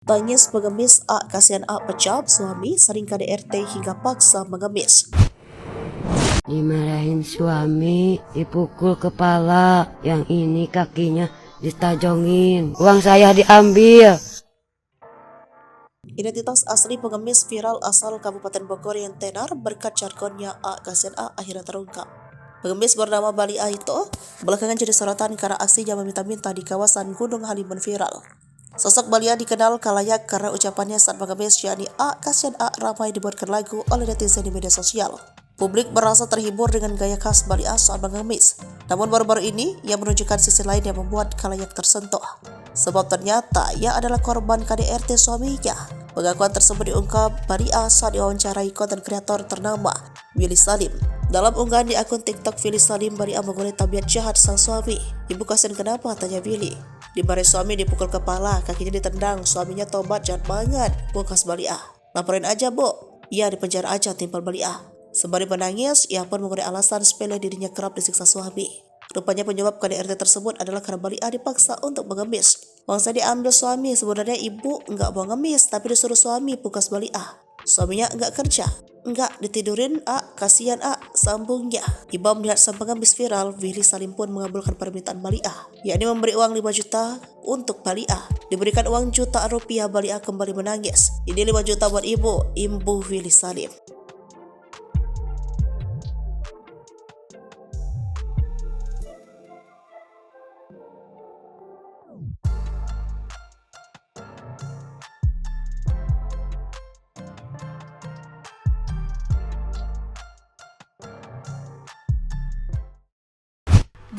Tangis pengemis A, kasihan A pecah, suami sering KDRT hingga paksa mengemis. Dimarahin suami, dipukul kepala, yang ini kakinya ditajongin, uang saya diambil. Identitas asli pengemis viral asal Kabupaten Bogor yang tenar berkat jargonnya A, kasihan A akhirnya terungkap. Pengemis bernama Bali A itu belakangan jadi sorotan karena aksinya meminta-minta di kawasan Gunung Halimun viral. Sosok Bali A dikenal kalayak karena ucapannya saat mengemis, yakni A, kasihan A, ramai dibuatkan lagu oleh netizen di media sosial. Publik merasa terhibur dengan gaya khas Bali A saat mengemis. Namun baru-baru ini ia menunjukkan sisi lain yang membuat kalayak tersentuh. Sebab ternyata ia adalah korban KDRT suaminya. Pengakuan tersebut diungkap Bali A saat diwawancarai konten kreator ternama Willy Salim. Dalam unggahan di akun TikTok Willy Salim, Bali A menggoleh tabiat jahat sang suami. "Ibu kasihan kenapa?" tanya Willy. Dimarahi suami, dipukul kepala, kakinya ditendang, suaminya tobat, jahat banget, bukas Bali A. "Laporin aja, Bu." "Iya, di penjara aja," timpal Bali A. Sembari menangis, ia pun mengenai alasan sepele dirinya kerap disiksa suami. Rupanya penyebab KDRT tersebut adalah karena Bali A dipaksa untuk mengemis. "Uang saya diambil suami, sebenarnya ibu nggak mau ngemis, tapi disuruh suami," pukas Bali A. "Suaminya nggak kerja." "Nggak, ditidurin A, kasihan A," sambungnya. Iba melihat sang pengemis viral, Willy Salim pun mengabulkan permintaan Bali A, yakni memberi uang 5 juta untuk Bali A. Diberikan uang jutaan rupiah, Bali A kembali menangis. "Ini 5 juta buat ibu," imbuh Willy Salim.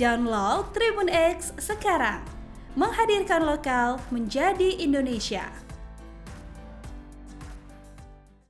Download Tribun X sekarang, menghadirkan lokal menjadi Indonesia.